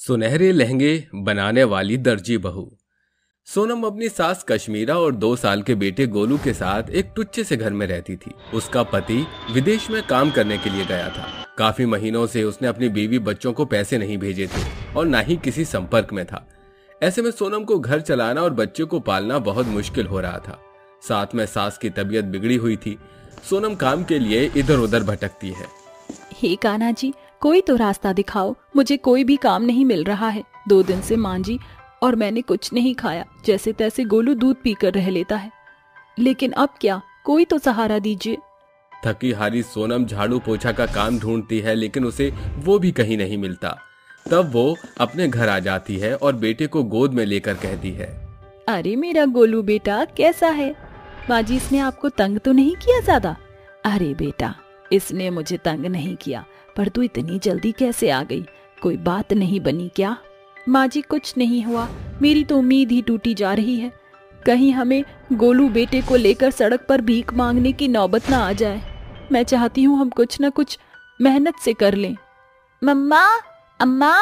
सुनहरे लहंगे बनाने वाली दर्जी बहू। सोनम अपनी सास कश्मीरा और 2 साल के बेटे गोलू के साथ एक टुच्चे से घर में रहती थी। उसका पति विदेश में काम करने के लिए गया था। काफी महीनों से उसने अपनी बीवी बच्चों को पैसे नहीं भेजे थे और ना ही किसी संपर्क में था। ऐसे में सोनम को घर चलाना और बच्चे को पालना बहुत मुश्किल हो रहा था। साथ में सास की तबीयत बिगड़ी हुई थी। सोनम काम के लिए इधर उधर भटकती है। हे कान्हा जी, कोई तो रास्ता दिखाओ, मुझे कोई भी काम नहीं मिल रहा है। 2 दिन से मां जी और मैंने कुछ नहीं खाया। जैसे तैसे गोलू दूध पीकर रह लेता है, लेकिन अब क्या, कोई तो सहारा दीजिए। थकी हारी सोनम झाड़ू पोछा का काम ढूंढती है, लेकिन उसे वो भी कहीं नहीं मिलता। तब वो अपने घर आ जाती है और बेटे को गोद में लेकर कहती है, अरे मेरा गोलू बेटा कैसा है? माँ जी, इसने आपको तंग तो नहीं किया ज्यादा? अरे बेटा, इसने मुझे तंग नहीं किया, पर तू इतनी जल्दी कैसे आ गई? कोई बात नहीं बनी क्या? माँ जी, कुछ नहीं हुआ, मेरी तो उम्मीद ही टूटी जा रही है। कहीं हमें गोलू बेटे को लेकर सड़क पर भीख मांगने की नौबत ना आ जाए। मैं चाहती हूँ हम कुछ न कुछ मेहनत से कर लें। मम्मा, अम्मा।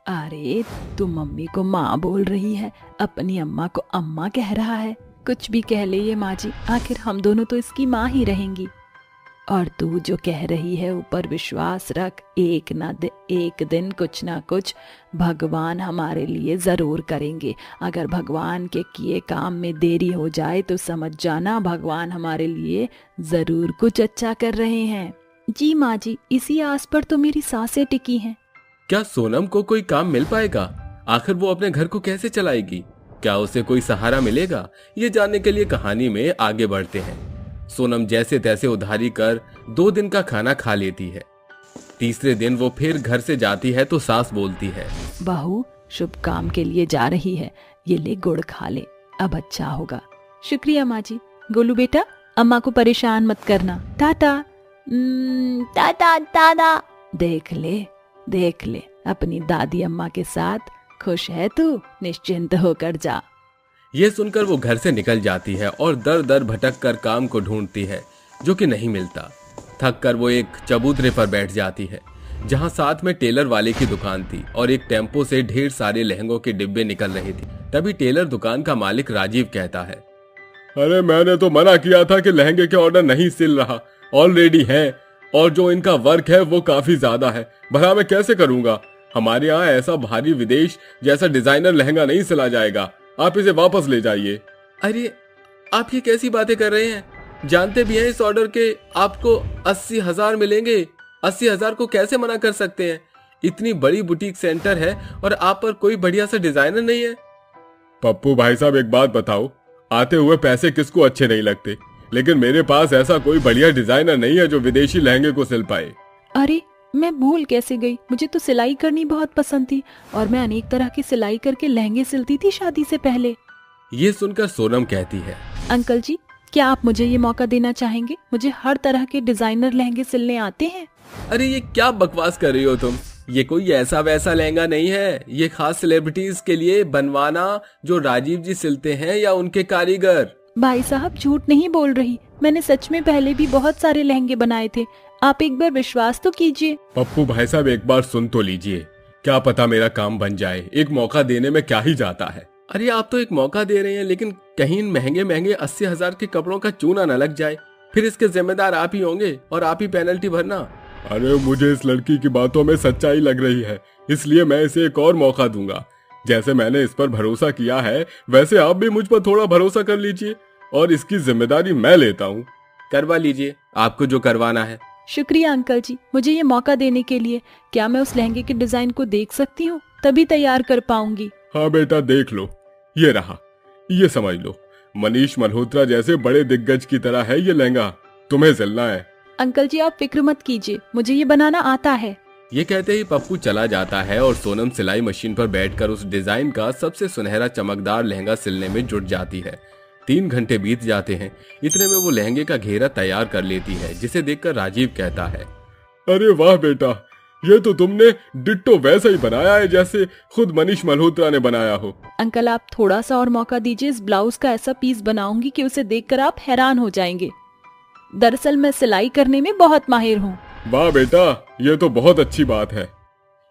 अरे तू मम्मी को माँ बोल रही है, अपनी अम्मा को अम्मा कह रहा है। कुछ भी कह ले ये माँ जी, आखिर हम दोनों तो इसकी माँ ही रहेंगी। और तू जो कह रही है ऊपर विश्वास रख, एक दिन कुछ ना कुछ भगवान हमारे लिए जरूर करेंगे। अगर भगवान के किए काम में देरी हो जाए तो समझ जाना भगवान हमारे लिए जरूर कुछ अच्छा कर रहे हैं। जी माँ जी, इसी आस पर तो मेरी सांसें टिकी हैं। क्या सोनम को कोई काम मिल पाएगा? आखिर वो अपने घर को कैसे चलाएगी? क्या उसे कोई सहारा मिलेगा? ये जानने के लिए कहानी में आगे बढ़ते हैं। सोनम जैसे तैसे उधारी कर 2 दिन का खाना खा लेती है। तीसरे दिन वो फिर घर से जाती है तो सास बोलती है, बहू शुभ काम के लिए जा रही है, ये ले गुड़ खा ले, अब अच्छा होगा। शुक्रिया माँ जी। गोलू बेटा, अम्मा को परेशान मत करना। टाटा। टाटा दादा। देख ले अपनी दादी अम्मा के साथ खुश है तू, निश्चिंत होकर जा। ये सुनकर वो घर से निकल जाती है और दर दर भटक कर काम को ढूंढती है, जो कि नहीं मिलता। थक कर वो एक चबूतरे पर बैठ जाती है, जहां साथ में टेलर वाले की दुकान थी और एक टेम्पो से ढेर सारे लहंगों के डिब्बे निकल रहे थे। तभी टेलर दुकान का मालिक राजीव कहता है, अरे मैंने तो मना किया था कि लहंगे के ऑर्डर नहीं सिल रहा, ऑलरेडी है, और जो इनका वर्क है वो काफी ज्यादा है, भला मैं कैसे करूंगा? हमारे यहाँ ऐसा भारी विदेश जैसा डिजाइनर लहंगा नहीं सिला जाएगा, आप इसे वापस ले जाइए। अरे आप ये कैसी बातें कर रहे हैं? जानते भी हैं इस ऑर्डर के आपको 80,000 मिलेंगे। 80,000 को कैसे मना कर सकते हैं? इतनी बड़ी बुटीक सेंटर है और आप पर कोई बढ़िया सा डिजाइनर नहीं है। पप्पू भाई साहब, एक बात बताओ, आते हुए पैसे किसको अच्छे नहीं लगते, लेकिन मेरे पास ऐसा कोई बढ़िया डिजाइनर नहीं है जो विदेशी लहंगे को सिल पाए। अरे मैं भूल कैसे गई, मुझे तो सिलाई करनी बहुत पसंद थी और मैं अनेक तरह की सिलाई करके लहंगे सिलती थी शादी से पहले। ये सुनकर सोनम कहती है, अंकल जी, क्या आप मुझे ये मौका देना चाहेंगे? मुझे हर तरह के डिजाइनर लहंगे सिलने आते हैं। अरे ये क्या बकवास कर रही हो तुम? ये कोई ऐसा वैसा लहंगा नहीं है, ये खास सेलिब्रिटीज के लिए बनवाना, जो राजीव जी सिलते हैं या उनके कारीगर। भाई साहब, झूठ नहीं बोल रही, मैंने सच में पहले भी बहुत सारे लहंगे बनाए थे, आप एक बार विश्वास तो कीजिए। पप्पू भाई साहब, एक बार सुन तो लीजिए, क्या पता मेरा काम बन जाए, एक मौका देने में क्या ही जाता है। अरे आप तो एक मौका दे रहे हैं, लेकिन कहीं महंगे महंगे 80,000 के कपड़ों का चूना न लग जाए, फिर इसके जिम्मेदार आप ही होंगे और आप ही पेनल्टी भरना। अरे मुझे इस लड़की की बातों में सच्चाई लग रही है, इसलिए मैं इसे एक और मौका दूंगा। जैसे मैंने इस पर भरोसा किया है, वैसे आप भी मुझ पर थोड़ा भरोसा कर लीजिए और इसकी जिम्मेदारी मैं लेता हूँ। करवा लीजिए आपको जो करवाना है। शुक्रिया अंकल जी, मुझे ये मौका देने के लिए। क्या मैं उस लहंगे के डिजाइन को देख सकती हूँ? तभी तैयार कर पाऊंगी। हाँ बेटा, देख लो, ये रहा, ये समझ लो, मनीष मल्होत्रा जैसे बड़े दिग्गज की तरह है ये लहंगा, तुम्हें सिलना है। अंकल जी आप फिक्र मत कीजिए, मुझे ये बनाना आता है। ये कहते ही पप्पू चला जाता है और सोनम सिलाई मशीन पर बैठकर उस डिजाइन का सबसे सुनहरा चमकदार लहंगा सिलने में जुट जाती है। 3 घंटे बीत जाते हैं। इतने में वो लहंगे का घेरा तैयार कर लेती है, जिसे देखकर राजीव कहता है, अरे वाह बेटा, ये तो तुमने डिट्टो वैसा ही बनाया है जैसे खुद मनीष मल्होत्रा ने बनाया हो। अंकल आप थोड़ा सा और मौका दीजिए, इस ब्लाउज का ऐसा पीस बनाऊंगी कि उसे देखकर आप हैरान हो जाएंगे। दरअसल मैं सिलाई करने में बहुत माहिर हूँ। वाह बेटा, ये तो बहुत अच्छी बात है।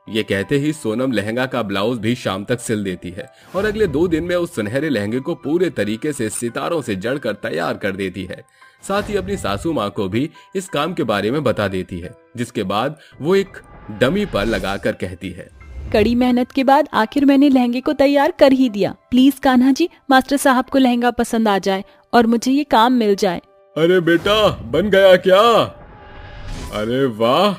ये कहते ही सोनम लहंगा का ब्लाउज भी शाम तक सिल देती है और अगले 2 दिन में उस सुनहरे लहंगे को पूरे तरीके से सितारों से जड़कर तैयार कर देती है। साथ ही अपनी सासू माँ को भी इस काम के बारे में बता देती है, जिसके बाद वो एक डमी पर लगाकर कहती है, कड़ी मेहनत के बाद आखिर मैंने लहंगे को तैयार कर ही दिया। प्लीज कान्हा जी, मास्टर साहब को लहंगा पसंद आ जाए और मुझे ये काम मिल जाए। अरे बेटा, बन गया क्या? अरे वाह,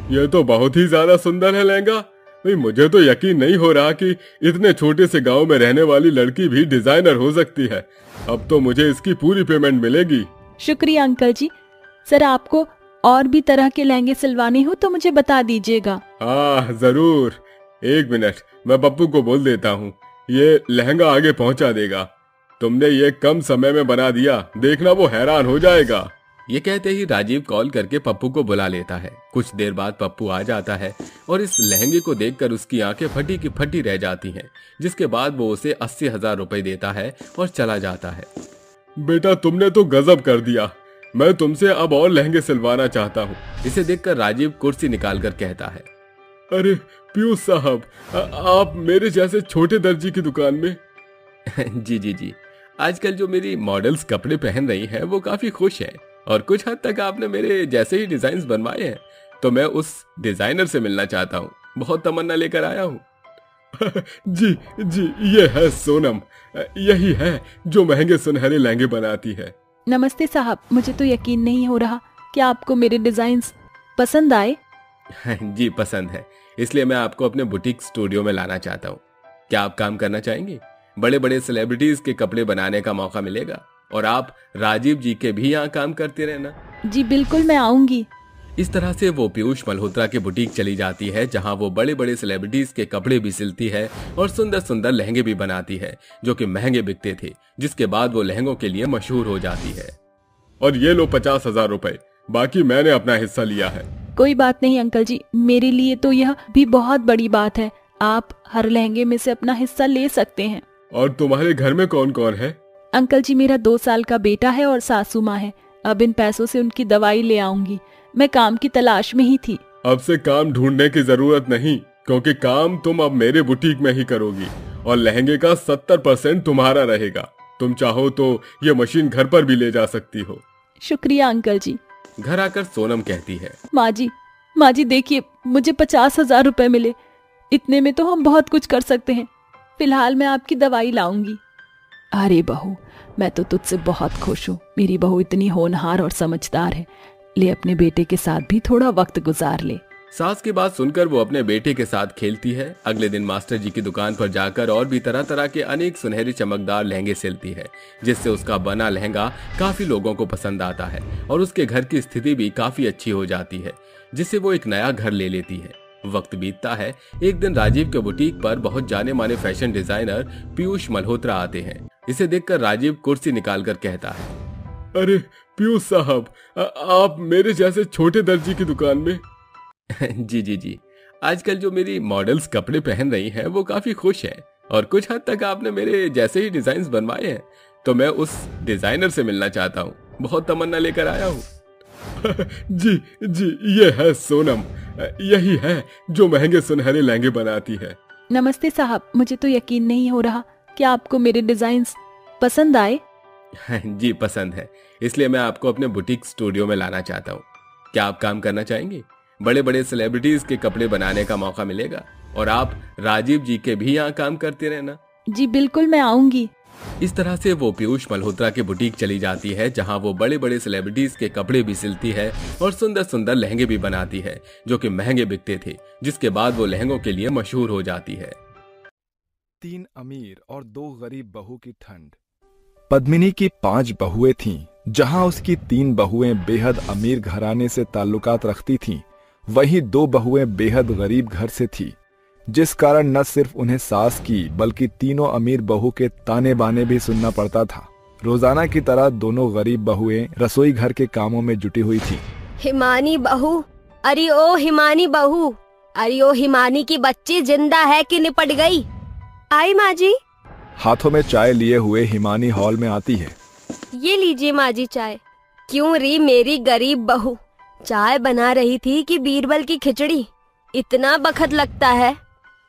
ये तो बहुत ही ज्यादा सुंदर है लहंगा। भाई मुझे तो यकीन नहीं हो रहा कि इतने छोटे से गांव में रहने वाली लड़की भी डिजाइनर हो सकती है। अब तो मुझे इसकी पूरी पेमेंट मिलेगी। शुक्रिया अंकल जी। सर, आपको और भी तरह के लहंगे सिलवाने हो तो मुझे बता दीजिएगा। हाँ जरूर, 1 मिनट, मैं पप्पू को बोल देता हूँ, ये लहंगा आगे पहुँचा देगा। तुमने ये कम समय में बना दिया, देखना वो हैरान हो जाएगा। ये कहते ही राजीव कॉल करके पप्पू को बुला लेता है। कुछ देर बाद पप्पू आ जाता है और इस लहंगे को देखकर उसकी आंखें फटी की फटी रह जाती हैं, जिसके बाद वो उसे 80,000 रुपए देता है और चला जाता है। बेटा, तुमने तो गजब कर दिया। मैं तुमसे अब और लहंगे सिलवाना चाहता हूँ। इसे देखकर राजीव कुर्सी निकाल कर कहता है, अरे पीयूष साहब, आप मेरे जैसे छोटे दर्जी की दुकान में? जी, आजकल जो मेरी मॉडल्स कपड़े पहन रही हैं वो काफी खुश हैं और कुछ हद तक आपने मेरे जैसे ही डिजाइन बनवाए हैं, तो मैं उस डिजाइनर से मिलना चाहता हूँ। बहुत तमन्ना लेकर आया हूँ। जी, ये है सोनम, यही है जो महंगे सुनहरे लहंगे बनाती है। नमस्ते साहब, मुझे तो यकीन नहीं हो रहा कि आपको मेरे डिजाइन्स पसंद आए। जी पसंद है, इसलिए मैं आपको अपने बुटीक स्टूडियो में लाना चाहता हूँ। क्या आप काम करना चाहेंगे? बड़े बड़े सेलिब्रिटीज के कपड़े बनाने का मौका मिलेगा और आप राजीव जी के भी यहाँ काम करते रहना। जी बिल्कुल, मैं आऊंगी। इस तरह से वो पीयूष मल्होत्रा के बुटीक चली जाती है, जहाँ वो बड़े बड़े सेलिब्रिटीज के कपड़े भी सिलती है और सुंदर सुंदर लहंगे भी बनाती है, जो कि महंगे बिकते थे, जिसके बाद वो लहंगों के लिए मशहूर हो जाती है। और ये लो 50,000 रुपए, बाकी मैंने अपना हिस्सा लिया है। कोई बात नहीं अंकल जी, मेरे लिए तो यह भी बहुत बड़ी बात है। आप हर लहंगे में से अपना हिस्सा ले सकते हैं। और तुम्हारे घर में कौन कौन है? अंकल जी, मेरा 2 साल का बेटा है और सासू माँ है। अब इन पैसों से उनकी दवाई ले आऊंगी। मैं काम की तलाश में ही थी। अब से काम ढूंढने की जरूरत नहीं, क्योंकि काम तुम अब मेरे बुटीक में ही करोगी और लहंगे का 70% तुम्हारा रहेगा। तुम चाहो तो ये मशीन घर पर भी ले जा सकती हो। शुक्रिया अंकल जी। घर आकर सोनम कहती है, माँ जी देखिए, मुझे 50,000 रुपए मिले। इतने में तो हम बहुत कुछ कर सकते हैं। फिलहाल मैं आपकी दवाई लाऊंगी। अरे बहू, मैं तो तुझसे बहुत खुश हूँ। मेरी बहू इतनी होनहार और समझदार है। ले अपने बेटे के साथ भी थोड़ा वक्त गुजार ले। सास की बात सुनकर वो अपने बेटे के साथ खेलती है। अगले दिन मास्टर जी की दुकान पर जाकर और भी तरह तरह के अनेक सुनहरी चमकदार लहंगे सिलती है, जिससे उसका बना लहंगा काफी लोगों को पसंद आता है और उसके घर की स्थिति भी काफी अच्छी हो जाती है, जिससे वो एक नया घर ले लेती है। वक्त बीतता है। एक दिन राजीव के बुटीक पर बहुत जाने माने फैशन डिजाइनर पीयूष मल्होत्रा आते हैं। इसे देखकर राजीव कुर्सी निकालकर कहता है, अरे पीयूष साहब, आप मेरे जैसे छोटे दर्जी की दुकान में? जी, आजकल जो मेरी मॉडल्स कपड़े पहन रही हैं वो काफी खुश हैं और कुछ हद तक आपने मेरे जैसे ही डिजाइन बनवाए हैं, तो मैं उस डिजाइनर से मिलना चाहता हूँ। बहुत तमन्ना लेकर आया हूँ। जी, ये है सोनम, यही है जो महंगे सुनहरे लहंगे बनाती है। नमस्ते साहब, मुझे तो यकीन नहीं हो रहा कि आपको मेरे डिजाइन्स पसंद आए। जी पसंद है, इसलिए मैं आपको अपने बुटीक स्टूडियो में लाना चाहता हूँ। क्या आप काम करना चाहेंगे? बड़े बड़े सेलिब्रिटीज के कपड़े बनाने का मौका मिलेगा और आप राजीव जी के भी यहाँ काम करते रहना। जी बिल्कुल, मैं आऊंगी। इस तरह से वो पीयूष मल्होत्रा के बुटीक चली जाती है, जहाँ वो बड़े बड़े सेलिब्रिटीज के कपड़े भी सिलती है और सुंदर सुंदर लहंगे भी बनाती है, जो कि महंगे बिकते थे, जिसके बाद वो लहंगों के लिए मशहूर हो जाती है। 3 अमीर और 2 गरीब बहू की ठंड। पद्मिनी की 5 बहुएं थीं। जहां उसकी 3 बहुएं बेहद अमीर घराने से ताल्लुकात रखती थीं, वहीं 2 बहुएं बेहद गरीब घर से थीं, जिस कारण न सिर्फ उन्हें सास की बल्कि तीनों अमीर बहू के ताने बाने भी सुनना पड़ता था। रोजाना की तरह दोनों गरीब बहुएं रसोई घर के कामों में जुटी हुई थीं। हिमानी बहू, अरे ओ हिमानी बहू, अरे ओ हिमानी की बच्ची जिंदा है कि निपट गई? आई माँ जी। हाथों में चाय लिए हुए हिमानी हॉल में आती है। ये लीजिए माँ जी चाय। क्यों री मेरी गरीब बहू, चाय बना रही थी कि बीरबल की खिचड़ी? इतना बखत लगता है?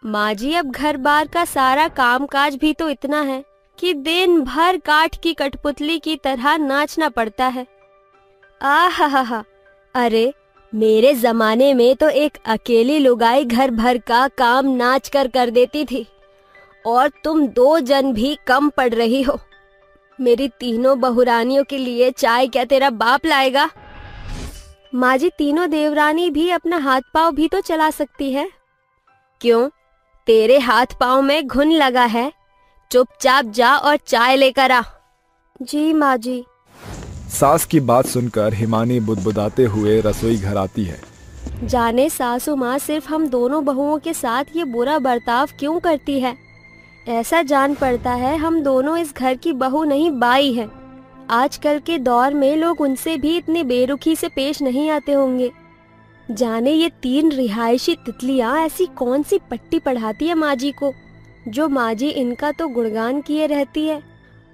माँ जी, अब घर बार का सारा कामकाज भी तो इतना है कि दिन भर काठ की कठपुतली की तरह नाचना पड़ता है। आहा, अरे मेरे जमाने में तो एक अकेली लुगाई घर भर का काम नाच कर देती थी, और तुम 2 जन भी कम पड़ रही हो। मेरी तीनों बहुरानियों के लिए चाय क्या तेरा बाप लाएगा? माँ जी, तीनों देवरानी भी अपना हाथ पांव भी तो चला सकती है। क्यों, तेरे हाथ पांव में घुन लगा है? चुपचाप जा और चाय लेकर आ। जी माँ जी। सास की बात सुनकर हिमानी बुदबुदाते हुए रसोई घर आती है। जाने सासू माँ सिर्फ हम दोनों बहुओं के साथ ये बुरा बर्ताव क्यों करती है। ऐसा जान पड़ता है हम दोनों इस घर की बहू नहीं बाई हैं। आजकल के दौर में लोग उनसे भी इतने बेरुखी से पेश नहीं आते होंगे। जाने ये 3 रिहायशी तितलियां ऐसी कौन सी पट्टी पढ़ाती है माँ जी को, जो माँ जी इनका तो गुणगान किए रहती है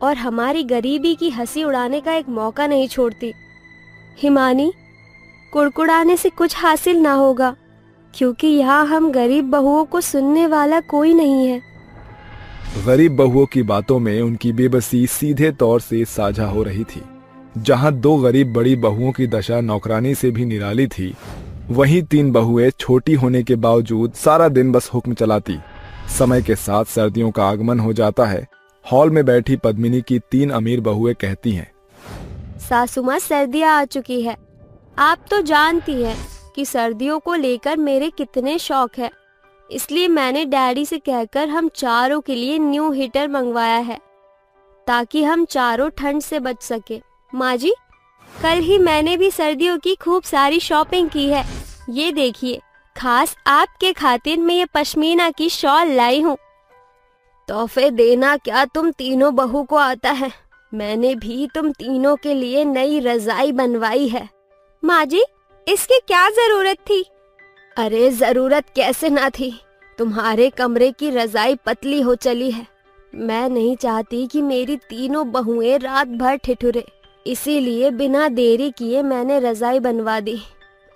और हमारी गरीबी की हंसी उड़ाने का एक मौका नहीं छोड़ती। हिमानी, कुड़कुड़ाने से कुछ हासिल ना होगा, क्योंकि यहाँ हम गरीब बहुओं को सुनने वाला कोई नहीं है। गरीब बहुओं की बातों में उनकी बेबसी सीधे तौर से साझा हो रही थी। जहां 2 गरीब बड़ी बहुओं की दशा नौकरानी से भी निराली थी, वहीं 3 बहुएं छोटी होने के बावजूद सारा दिन बस हुक्म चलाती। समय के साथ सर्दियों का आगमन हो जाता है। हॉल में बैठी पद्मिनी की 3 अमीर बहुएं कहती हैं, सासू माँ, सर्दियाँ आ चुकी है। आप तो जानती हैं कि सर्दियों को लेकर मेरे कितने शौक है, इसलिए मैंने डैडी से कहकर हम चारों के लिए न्यू हीटर मंगवाया है, ताकि हम चारों ठंड से बच सके। माँ जी, कल ही मैंने भी सर्दियों की खूब सारी शॉपिंग की है। ये देखिए, खास आपके खातिर मैं ये पश्मीना की शॉल लाई हूँ। तोहफे देना क्या तुम तीनों बहू को आता है? मैंने भी तुम तीनों के लिए नई रजाई बनवाई है। माँ जी, इसकी क्या जरूरत थी? अरे जरूरत कैसे ना थी, तुम्हारे कमरे की रजाई पतली हो चली है। मैं नहीं चाहती कि मेरी तीनों बहुएं रात भर ठिठुरे, इसीलिए बिना देरी किए मैंने रजाई बनवा दी।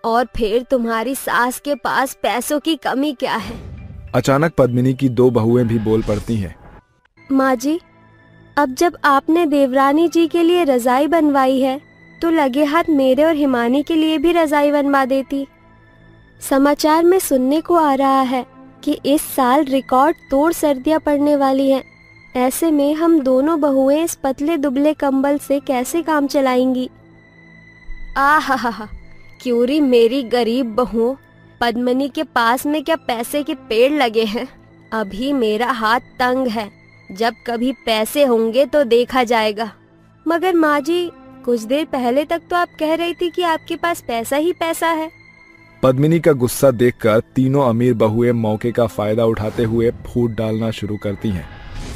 और फिर तुम्हारी सास के पास पैसों की कमी क्या है? अचानक पद्मिनी की 2 बहुएं भी बोल पड़ती हैं। माँ जी, अब जब आपने देवरानी जी के लिए रजाई बनवाई है, तो लगे हाथ मेरे और हिमानी के लिए भी रजाई बनवा देती। समाचार में सुनने को आ रहा है कि इस साल रिकॉर्ड तोड़ सर्दियां पड़ने वाली हैं। ऐसे में हम दोनों बहुएं इस पतले दुबले कंबल से कैसे काम चलाएंगी? आहा, क्यों री मेरी गरीब बहुओं, पद्मिनी के पास में क्या पैसे के पेड़ लगे हैं? अभी मेरा हाथ तंग है, जब कभी पैसे होंगे तो देखा जाएगा। मगर माँ जी, कुछ देर पहले तक तो आप कह रही थी कि आपके पास पैसा ही पैसा है। पद्मिनी का गुस्सा देखकर तीनों अमीर बहुएं मौके का फायदा उठाते हुए फूट डालना शुरू करती हैं।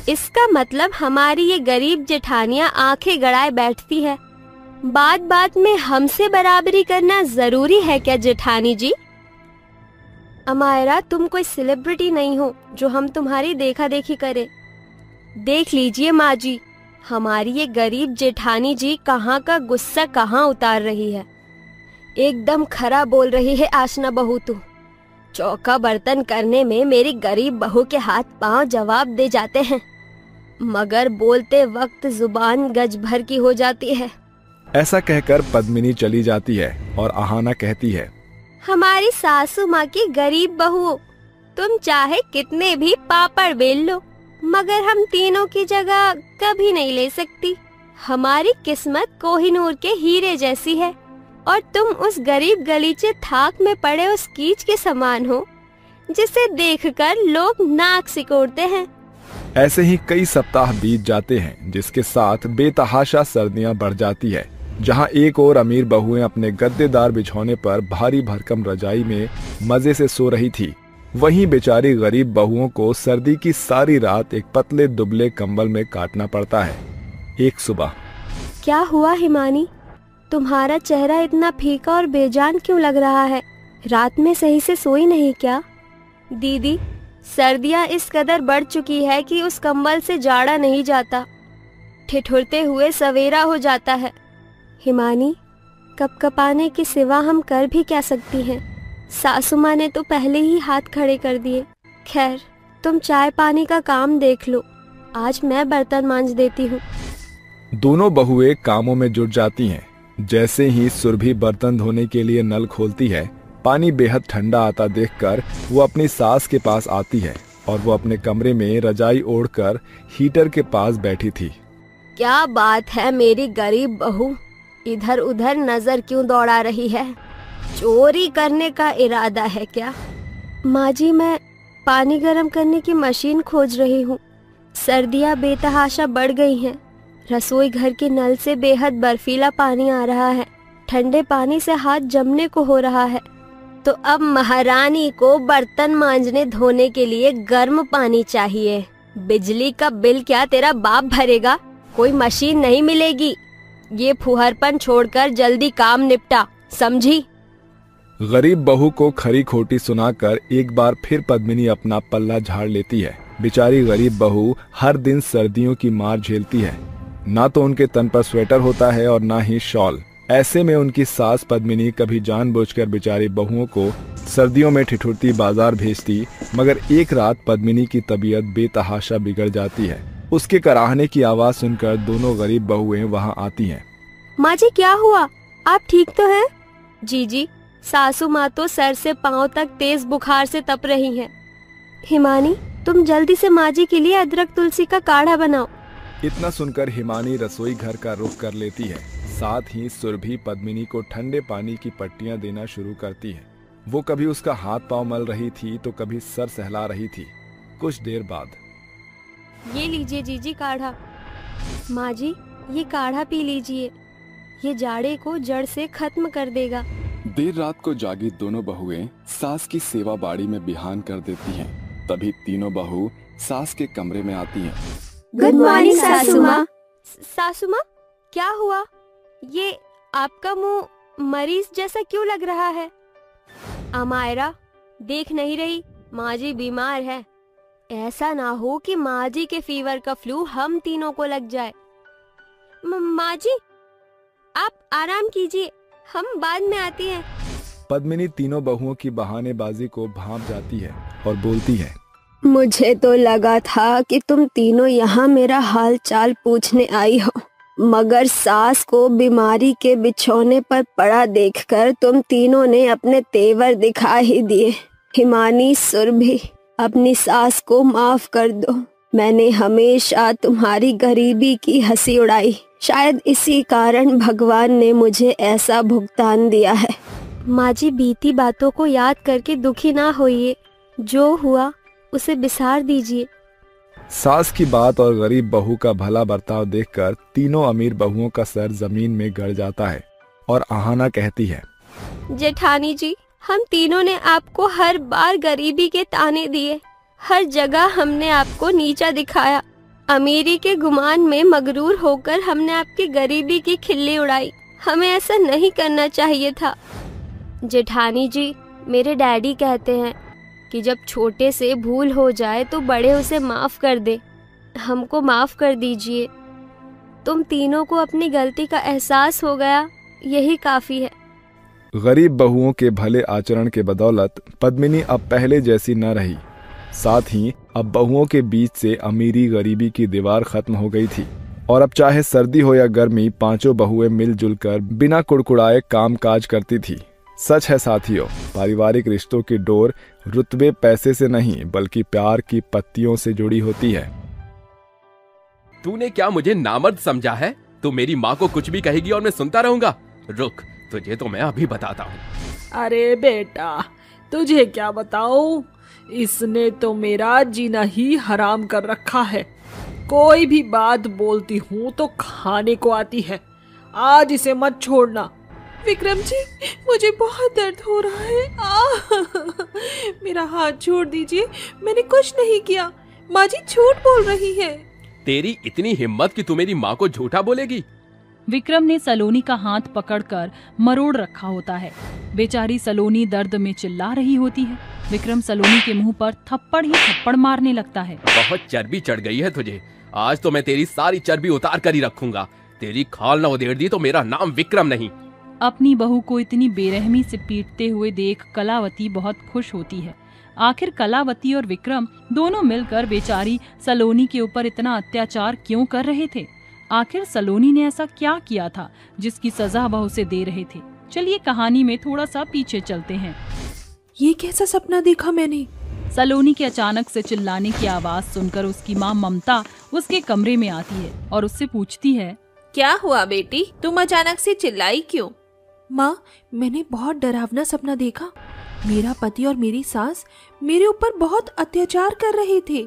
इसका मतलब हमारी ये गरीब जेठानियां आंखें गड़ाए बैठती है। बात बात में हमसे बराबरी करना जरूरी है क्या जेठानी जी? अमायरा, तुम कोई सेलिब्रिटी नहीं हो जो हम तुम्हारी देखा देखी करें। देख लीजिए माँ जी, हमारी ये गरीब जेठानी जी कहाँ का गुस्सा कहाँ उतार रही है। एकदम खरा बोल रही है आशना बहू तू। चौका बर्तन करने में मेरी गरीब बहू के हाथ पांव जवाब दे जाते हैं, मगर बोलते वक्त जुबान गज भर की हो जाती है। ऐसा कहकर पद्मिनी चली जाती है और आहाना कहती है, हमारी सासू माँ की गरीब बहू, तुम चाहे कितने भी पापड़ बेल लो, मगर हम तीनों की जगह कभी नहीं ले सकती। हमारी किस्मत कोहिनूर के हीरे जैसी है, और तुम उस गरीब गलीचे थाक में पड़े उस कीच के समान हो, जिसे देखकर लोग नाक सिकोड़ते हैं। ऐसे ही कई सप्ताह बीत जाते हैं, जिसके साथ बेतहाशा सर्दियां बढ़ जाती है। जहां एक और अमीर बहुएं अपने गद्देदार बिछौने पर भारी भरकम रजाई में मजे से सो रही थी, वहीं बेचारी गरीब बहुओं को सर्दी की सारी रात एक पतले दुबले कंबल में काटना पड़ता है। एक सुबह, क्या हुआ हिमानी, तुम्हारा चेहरा इतना फीका और बेजान क्यों लग रहा है? रात में सही से सोई नहीं क्या? दीदी, सर्दियां इस कदर बढ़ चुकी है कि उस कंबल से जाड़ा नहीं जाता, ठिठुरते हुए सवेरा हो जाता है। हिमानी, कपकपाने के सिवा हम कर भी क्या सकती हैं? सासू माँ ने तो पहले ही हाथ खड़े कर दिए। खैर, तुम चाय पानी का काम देख लो, आज मैं बर्तन मांज देती हूँ। दोनों बहुएं कामों में जुट जाती हैं। जैसे ही सुरभि बर्तन धोने के लिए नल खोलती है, पानी बेहद ठंडा आता देखकर वो अपनी सास के पास आती है और वो अपने कमरे में रजाई ओढ़कर हीटर के पास बैठी थी। क्या बात है मेरी गरीब बहू, इधर उधर नजर क्यों दौड़ा रही है? चोरी करने का इरादा है क्या? माँ जी, मैं पानी गर्म करने की मशीन खोज रही हूँ। सर्दियाँ बेतहाशा बढ़ गई हैं। रसोई घर के नल से बेहद बर्फीला पानी आ रहा है। ठंडे पानी से हाथ जमने को हो रहा है। तो अब महारानी को बर्तन मांजने धोने के लिए गर्म पानी चाहिए। बिजली का बिल क्या तेरा बाप भरेगा? कोई मशीन नहीं मिलेगी। ये फुहरपन छोड़कर जल्दी काम निपटा, समझी? गरीब बहू को खरी खोटी सुनाकर एक बार फिर पद्मिनी अपना पल्ला झाड़ लेती है। बेचारी गरीब बहू हर दिन सर्दियों की मार झेलती है। ना तो उनके तन पर स्वेटर होता है और ना ही शॉल। ऐसे में उनकी सास पद्मिनी कभी जानबूझकर बेचारी बहुओं को सर्दियों में ठिठुरती बाजार भेजती, मगर एक रात पद्मिनी की तबीयत बेतहाशा बिगड़ जाती है। उसके कराहने की आवाज सुनकर दोनों गरीब बहुएं वहाँ आती हैं। माँ जी, क्या हुआ? आप ठीक तो हैं? जी, सासू माँ तो सर से पाँव तक तेज बुखार से तप रही हैं। हिमानी, तुम जल्दी से माँ जी के लिए अदरक तुलसी का काढ़ा बनाओ। इतना सुनकर हिमानी रसोई घर का रुख कर लेती है। साथ ही सुरभि पद्मिनी को ठंडे पानी की पट्टियां देना शुरू करती है। वो कभी उसका हाथ पांव मल रही थी तो कभी सर सहला रही थी। कुछ देर बाद, ये लीजिए जीजी काढ़ा। माँ जी, ये काढ़ा पी लीजिए, ये जाड़े को जड़ से खत्म कर देगा। देर रात को जागी दोनों बहुएं सास की सेवा बाड़ी में बिहान कर देती हैं। तभी तीनों बहू सास के कमरे में आती हैं। गुड मॉर्निंग सासू माँ। सासू माँ, क्या हुआ? ये आपका मुंह मरीज जैसा क्यों लग रहा है? अमायरा, देख नहीं रही माँ जी बीमार है। ऐसा ना हो कि माँ जी के फीवर का फ्लू हम तीनों को लग जाए। माँ जी, आप आराम कीजिए, हम बाद में आती हैं। पद्मिनी तीनों बहुओं की बहानेबाजी को भांप जाती है और बोलती है, मुझे तो लगा था कि तुम तीनों यहाँ मेरा हाल चाल पूछने आई हो, मगर सास को बीमारी के बिछौने पर पड़ा देखकर तुम तीनों ने अपने तेवर दिखा ही दिए। हिमानी, सुरभि, अपनी सास को माफ कर दो। मैंने हमेशा तुम्हारी गरीबी की हंसी उड़ाई। शायद इसी कारण भगवान ने मुझे ऐसा भुगतान दिया है। माँ जी, बीती बातों को याद करके दुखी ना होइए। जो हुआ उसे बिसार दीजिए। सास की बात और गरीब बहू का भला बर्ताव देखकर तीनों अमीर बहुओं का सर जमीन में गड़ जाता है और आहाना कहती है, जेठानी जी, हम तीनों ने आपको हर बार गरीबी के ताने दिए। हर जगह हमने आपको नीचा दिखाया। अमीरी के गुमान में मगरूर होकर हमने आपकी गरीबी की खिल्ली उड़ाई। हमें ऐसा नहीं करना चाहिए था। जेठानी जी, मेरे डैडी कहते हैं कि जब छोटे से भूल हो जाए तो बड़े उसे माफ कर दे। हमको माफ कर दीजिए। तुम तीनों को अपनी गलती का एहसास हो गया, यही काफी है। गरीब बहुओं के भले आचरण के बदौलत पद्मिनी अब पहले जैसी न रही। साथ ही अब बहुओं के बीच से अमीरी गरीबी की दीवार खत्म हो गई थी और अब चाहे सर्दी हो या गर्मी, पांचों बहुएं मिलजुल कर बिना कुड़कुड़ाए काम काज करती थी। सच है साथियों, पारिवारिक रिश्तों की डोर रुतबे पैसे से नहीं बल्कि प्यार की पत्तियों से जुड़ी होती है। तूने क्या मुझे नामर्द समझा है? तू मेरी माँ को कुछ भी कहेगी और मैं सुनता रहूंगा? रुक, तुझे तो मैं अभी बताता हूँ। अरे बेटा, तुझे क्या बताऊं, इसने तो मेरा जीना ही हराम कर रखा है। कोई भी बात बोलती हूँ तो खाने को आती है। आज इसे मत छोड़ना। विक्रम जी, मुझे बहुत दर्द हो रहा है। मेरा हाथ छोड़ दीजिए, मैंने कुछ नहीं किया। माँ जी झूठ बोल रही है। तेरी इतनी हिम्मत कि तू मेरी माँ को झूठा बोलेगी? विक्रम ने सलोनी का हाथ पकड़कर मरोड़ रखा होता है। बेचारी सलोनी दर्द में चिल्ला रही होती है। विक्रम सलोनी के मुंह पर थप्पड़ ही थप्पड़ मारने लगता है। बहुत चर्बी चढ़ गई है तुझे। आज तो मैं तेरी सारी चर्बी उतार कर ही रखूंगा। तेरी खाल न उधेड़ दी तो मेरा नाम विक्रम नहीं। अपनी बहू को इतनी बेरहमी से पीटते हुए देख कलावती बहुत खुश होती है। आखिर कलावती और विक्रम दोनों मिलकर बेचारी सलोनी के ऊपर इतना अत्याचार क्यों कर रहे थे? आखिर सलोनी ने ऐसा क्या किया था जिसकी सजा वह उसे दे रहे थे? चलिए कहानी में थोड़ा सा पीछे चलते हैं। ये कैसा सपना देखा मैंने? सलोनी के अचानक से चिल्लाने की आवाज सुनकर उसकी माँ ममता उसके कमरे में आती है और उससे पूछती है, क्या हुआ बेटी, तुम अचानक से चिल्लाई क्यों? माँ, मैंने बहुत डरावना सपना देखा। मेरा पति और मेरी सास मेरे ऊपर बहुत अत्याचार कर रहे थे।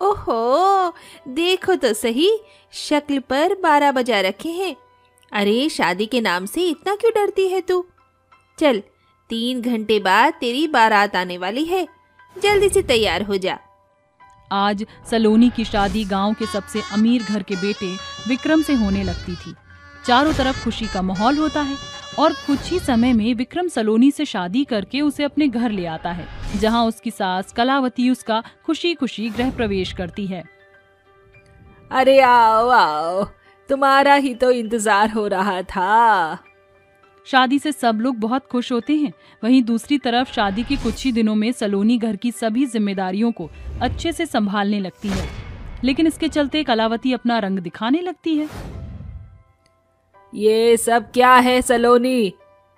ओहो, देखो तो सही, शक्ल पर 12 बजा रखे हैं। अरे शादी के नाम से इतना क्यों डरती है तू? चल, 3 घंटे बाद तेरी बारात आने वाली है, जल्दी से तैयार हो जा। आज सलोनी की शादी गांव के सबसे अमीर घर के बेटे विक्रम से होने लगती थी। चारों तरफ खुशी का माहौल होता है और कुछ ही समय में विक्रम सलोनी से शादी करके उसे अपने घर ले आता है, जहां उसकी सास कलावती उसका खुशी खुशी गृह प्रवेश करती है। अरे आओ आओ, तुम्हारा ही तो इंतजार हो रहा था। शादी से सब लोग बहुत खुश होते हैं। वहीं दूसरी तरफ शादी के कुछ ही दिनों में सलोनी घर की सभी जिम्मेदारियों को अच्छे से संभालने लगती है, लेकिन इसके चलते कलावती अपना रंग दिखाने लगती है। ये सब क्या है सलोनी?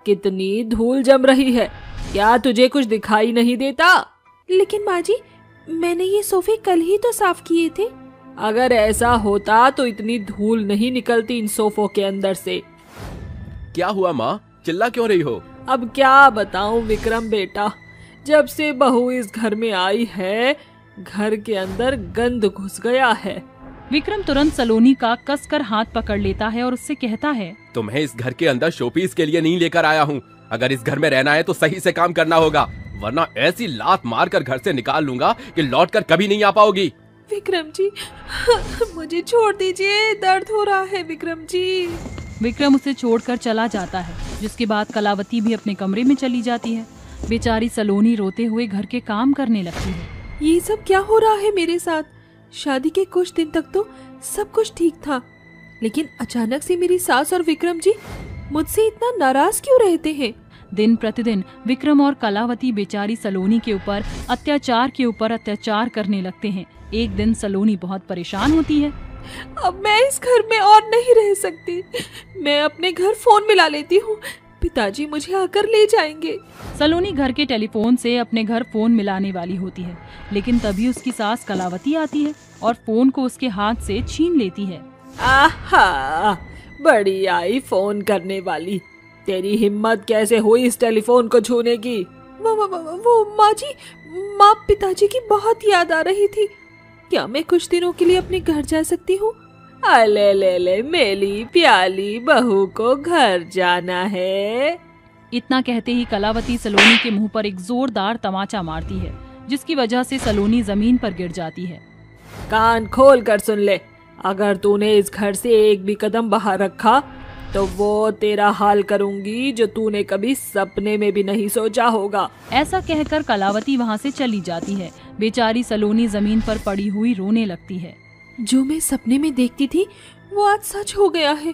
कितनी धूल जम रही है, क्या तुझे कुछ दिखाई नहीं देता? लेकिन माँ जी, मैंने ये सोफे कल ही तो साफ किए थे। अगर ऐसा होता तो इतनी धूल नहीं निकलती इन सोफों के अंदर से। क्या हुआ माँ, चिल्ला क्यों रही हो? अब क्या बताऊं विक्रम बेटा, जब से बहू इस घर में आई है, घर के अंदर गंद घुस गया है। विक्रम तुरंत सलोनी का कसकर हाथ पकड़ लेता है और उससे कहता है, तुम्हें इस घर के अंदर शोपीस के लिए नहीं लेकर आया हूँ। अगर इस घर में रहना है तो सही से काम करना होगा, वरना ऐसी लात मार कर घर से निकाल लूंगा कि लौट कर कभी नहीं आ पाओगी। विक्रम जी, मुझे छोड़ दीजिए, दर्द हो रहा है विक्रम जी। विक्रम उसे छोड़कर चला जाता है, जिसके बाद कलावती भी अपने कमरे में चली जाती है। बेचारी सलोनी रोते हुए घर के काम करने लगती है। ये सब क्या हो रहा है मेरे साथ? शादी के कुछ दिन तक तो सब कुछ ठीक था, लेकिन अचानक से मेरी सास और विक्रम जी मुझसे इतना नाराज क्यों रहते हैं? दिन प्रतिदिन विक्रम और कलावती बेचारी सलोनी के ऊपर अत्याचार करने लगते हैं। एक दिन सलोनी बहुत परेशान होती है। अब मैं इस घर में और नहीं रह सकती। मैं अपने घर फोन मिला लेती हूँ, पिताजी मुझे आकर ले जाएंगे। सलोनी घर के टेलीफोन से अपने घर फोन मिलाने वाली होती है, लेकिन तभी उसकी सास कलावती आती है और फोन को उसके हाथ से छीन लेती है। आहा, बड़ी आई फोन करने वाली, तेरी हिम्मत कैसे हुई इस टेलीफोन को छूने की? वो माँ जी, माँ पिताजी की बहुत याद आ रही थी। क्या मैं कुछ दिनों के लिए अपने घर जा सकती हूँ? ले ले ले, मेरी प्याली बहू को घर जाना है। इतना कहते ही कलावती सलोनी के मुंह पर एक जोरदार तमाचा मारती है, जिसकी वजह से सलोनी जमीन पर गिर जाती है। कान खोल कर सुन ले, अगर तूने इस घर से एक भी कदम बाहर रखा तो वो तेरा हाल करूंगी जो तूने कभी सपने में भी नहीं सोचा होगा। ऐसा कहकर कलावती वहाँ से चली जाती है। बेचारी सलोनी जमीन पर पड़ी हुई रोने लगती है। जो मैं सपने में देखती थी वो आज सच हो गया है।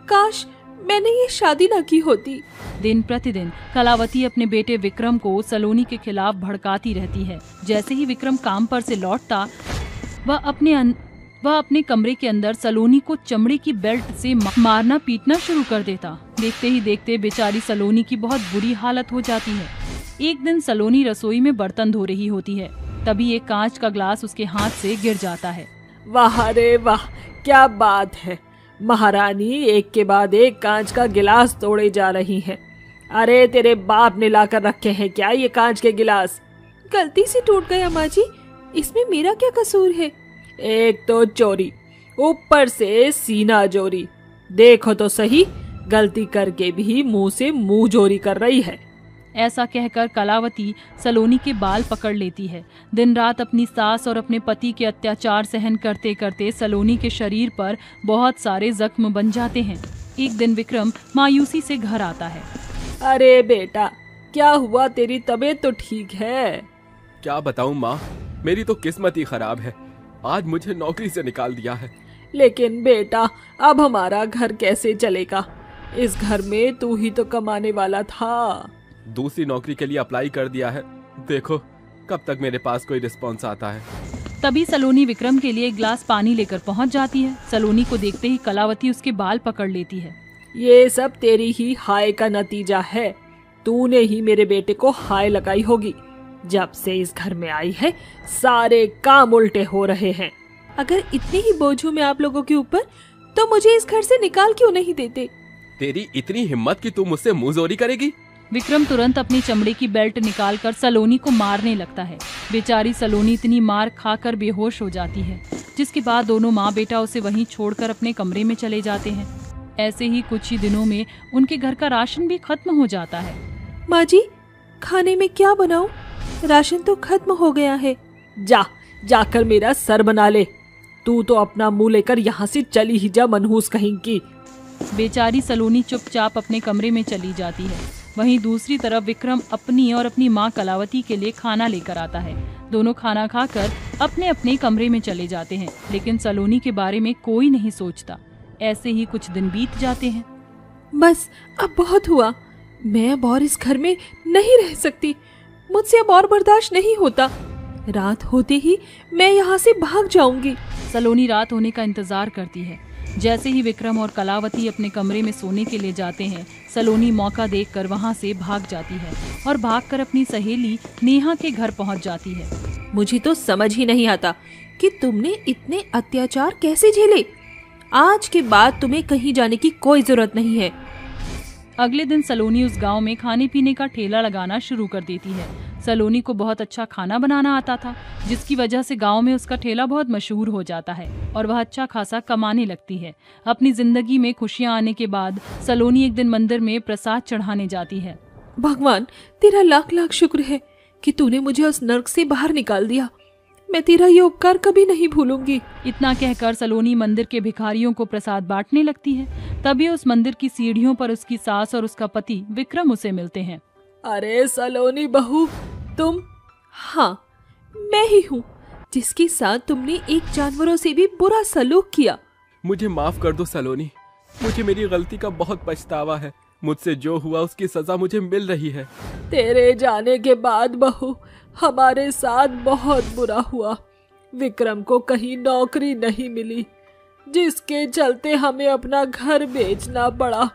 काश मैंने ये शादी न की होती। दिन प्रतिदिन कलावती अपने बेटे विक्रम को सलोनी के खिलाफ भड़काती रहती है। जैसे ही विक्रम काम पर से लौटता, वह अपने कमरे के अंदर सलोनी को चमड़े की बेल्ट से मारना पीटना शुरू कर देता। देखते ही देखते बेचारी सलोनी की बहुत बुरी हालत हो जाती है। एक दिन सलोनी रसोई में बर्तन धो रही होती है, तभी एक कांच का ग्लास उसके हाथ से गिर जाता है। वाह रे वाह, क्या बात है, महारानी एक के बाद एक कांच का गिलास तोड़े जा रही है। अरे तेरे बाप ने लाकर रखे हैं क्या ये कांच के गिलास? गलती से टूट गया माँ जी, इसमें मेरा क्या कसूर है? एक तो चोरी, ऊपर से सीना जोरी। देखो तो सही, गलती करके भी मुंह से मुंह जोरी कर रही है। ऐसा कहकर कलावती सलोनी के बाल पकड़ लेती है। दिन रात अपनी सास और अपने पति के अत्याचार सहन करते करते सलोनी के शरीर पर बहुत सारे जख्म बन जाते हैं। एक दिन विक्रम मायूसी से घर आता है। अरे बेटा, क्या हुआ? तेरी तबीयत तो ठीक है? क्या बताऊं माँ, मेरी तो किस्मत ही खराब है। आज मुझे नौकरी से निकाल दिया है। लेकिन बेटा, अब हमारा घर कैसे चलेगा? इस घर में तू ही तो कमाने वाला था। दूसरी नौकरी के लिए अप्लाई कर दिया है, देखो कब तक मेरे पास कोई रिस्पॉन्स आता है। तभी सलोनी विक्रम के लिए एक गिलास पानी लेकर पहुंच जाती है। सलोनी को देखते ही कलावती उसके बाल पकड़ लेती है। ये सब तेरी ही हाय का नतीजा है। तूने ही मेरे बेटे को हाय लगाई होगी। जब से इस घर में आई है सारे काम उल्टे हो रहे हैं। अगर इतने ही बोझ हूं मैं आप लोगों के ऊपर तो मुझे इस घर से निकाल क्यों नहीं देते? तेरी इतनी हिम्मत कि तू मुझसे मुंहजोरी करेगी? विक्रम तुरंत अपनी चमड़े की बेल्ट निकालकर सलोनी को मारने लगता है। बेचारी सलोनी इतनी मार खाकर बेहोश हो जाती है, जिसके बाद दोनों माँ बेटा उसे वहीं छोड़कर अपने कमरे में चले जाते हैं। ऐसे ही कुछ ही दिनों में उनके घर का राशन भी खत्म हो जाता है। माँ जी, खाने में क्या बनाऊं? राशन तो खत्म हो गया है। जाकर मेरा सर बना ले। तू तो अपना मुंह लेकर यहाँ से चली ही जा, मनहूस कहीं की। बेचारी सलोनी चुपचाप अपने कमरे में चली जाती है। वहीं दूसरी तरफ विक्रम अपनी और अपनी माँ कलावती के लिए खाना लेकर आता है। दोनों खाना खाकर अपने अपने कमरे में चले जाते हैं, लेकिन सलोनी के बारे में कोई नहीं सोचता। ऐसे ही कुछ दिन बीत जाते हैं। बस अब बहुत हुआ। मैं अब और इस घर में नहीं रह सकती। मुझसे अब और बर्दाश्त नहीं होता। रात होते ही मैं यहाँ से भाग जाऊंगी। सलोनी रात होने का इंतजार करती है। जैसे ही विक्रम और कलावती अपने कमरे में सोने के लिए जाते हैं, सलोनी मौका देखकर वहाँ से भाग जाती है और भागकर अपनी सहेली नेहा के घर पहुँच जाती है। मुझे तो समझ ही नहीं आता कि तुमने इतने अत्याचार कैसे झेले। आज के बाद तुम्हें कहीं जाने की कोई जरूरत नहीं है। अगले दिन सलोनी उस गांव में खाने पीने का ठेला लगाना शुरू कर देती है। सलोनी को बहुत अच्छा खाना बनाना आता था, जिसकी वजह से गांव में उसका ठेला बहुत मशहूर हो जाता है और वह अच्छा खासा कमाने लगती है। अपनी जिंदगी में खुशियां आने के बाद सलोनी एक दिन मंदिर में प्रसाद चढ़ाने जाती है। भगवान, तेरा लाख लाख शुक्र है कि तूने मुझे उस नर्क से बाहर निकाल दिया। मैं तेरा ये उपकार कभी नहीं भूलूंगी। इतना कहकर सलोनी मंदिर के भिखारियों को प्रसाद बांटने लगती है। तभी उस मंदिर की सीढ़ियों पर उसकी सास और उसका पति विक्रम उसे मिलते हैं। अरे सलोनी बहू, तुम? हाँ, मैं ही हूँ जिसके साथ तुमने एक जानवरों से भी बुरा सलूक किया। मुझे माफ कर दो सलोनी, मुझे मेरी गलती का बहुत पछतावा है। मुझसे जो हुआ उसकी सजा मुझे मिल रही है। तेरे जाने के बाद बहू हमारे साथ बहुत बुरा हुआ। विक्रम को कहीं नौकरी नहीं मिली, जिसके चलते हमें अपना घर बेचना पड़ा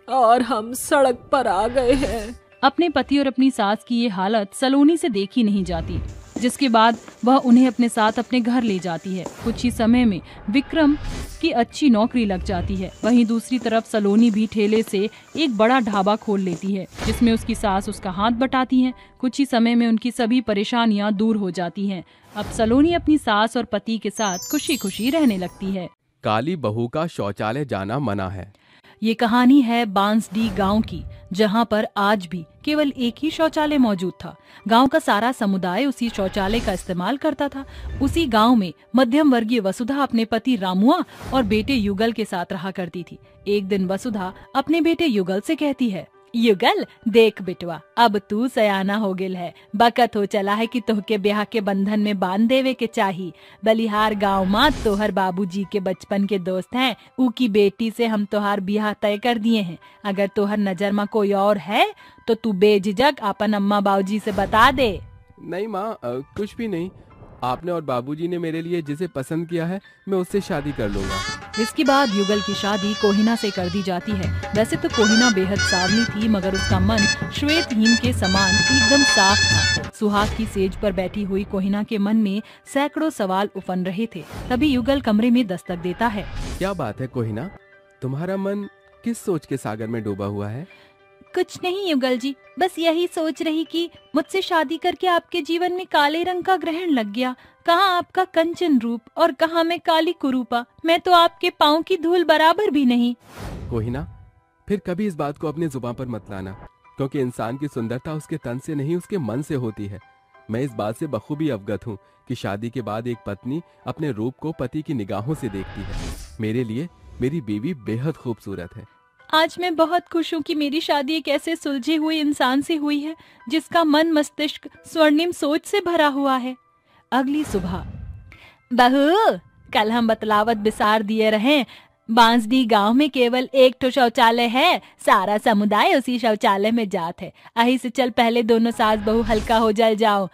और हम सड़क पर आ गए हैं। अपने पति और अपनी सास की ये हालत सलोनी से देखी नहीं जाती, जिसके बाद वह उन्हें अपने साथ अपने घर ले जाती है। कुछ ही समय में विक्रम की अच्छी नौकरी लग जाती है। वहीं दूसरी तरफ सलोनी भी ठेले से एक बड़ा ढाबा खोल लेती है, जिसमें उसकी सास उसका हाथ बटाती है। कुछ ही समय में उनकी सभी परेशानियां दूर हो जाती हैं। अब सलोनी अपनी सास और पति के साथ खुशी खुशी रहने लगती है। काली बहू का शौचालय जाना मना है। ये कहानी है बांसडी गांव की, जहां पर आज भी केवल एक ही शौचालय मौजूद था। गांव का सारा समुदाय उसी शौचालय का इस्तेमाल करता था। उसी गांव में मध्यम वर्गीय वसुधा अपने पति रामुआ और बेटे युगल के साथ रहा करती थी। एक दिन वसुधा अपने बेटे युगल से कहती है, युगल देख बिटवा, अब तू सयाना हो गेल है। बकत हो चला है कि तोहके ब्याह के बंधन में बांध देवे के चाही। बलिहार गांव माँ तोहर बाबूजी के बचपन के दोस्त हैं, ऊ की बेटी से हम तोहार ब्याह तय कर दिए हैं। अगर तोहर नजर में कोई और है तो तू बेझिझक अपन अम्मा बाबूजी से बता दे। नहीं माँ, कुछ भी नहीं। आपने और बाबूजी ने मेरे लिए जिसे पसंद किया है मैं उससे शादी कर लूंगा। इसके बाद युगल की शादी कोहिना से कर दी जाती है। वैसे तो कोहिना बेहद सावली थी, मगर उसका मन श्वेत हिम के समान एकदम साफ था। सुहाग की सेज पर बैठी हुई कोहिना के मन में सैकड़ों सवाल उफन रहे थे। तभी युगल कमरे में दस्तक देता है। क्या बात है कोहिना, तुम्हारा मन किस सोच के सागर में डूबा हुआ है? कुछ नहीं युगल जी, बस यही सोच रही कि मुझसे शादी करके आपके जीवन में काले रंग का ग्रहण लग गया। कहाँ आपका कंचन रूप और कहाँ मैं काली कुरूपा। मैं तो आपके पाँव की धूल बराबर भी नहीं। कोहिना, फिर कभी इस बात को अपने जुबान पर मत लाना, क्योंकि इंसान की सुंदरता उसके तन से नहीं उसके मन से होती है। मैं इस बात से बखूबी अवगत हूँ कि शादी के बाद एक पत्नी अपने रूप को पति की निगाहों से देखती है। मेरे लिए मेरी बीवी बेहद खूबसूरत है। आज मैं बहुत खुश हूँ कि मेरी शादी एक ऐसे सुलझे हुए इंसान से हुई है जिसका मन मस्तिष्क स्वर्णिम सोच से भरा हुआ है। अगली सुबह, बहू कल हम बतलावत बिसार दिए रहे, बांसडी गांव में केवल एक तो शौचालय है, सारा समुदाय उसी शौचालय में जात है। अही से चल पहले दोनों सास बहू हल्का हो जाओ,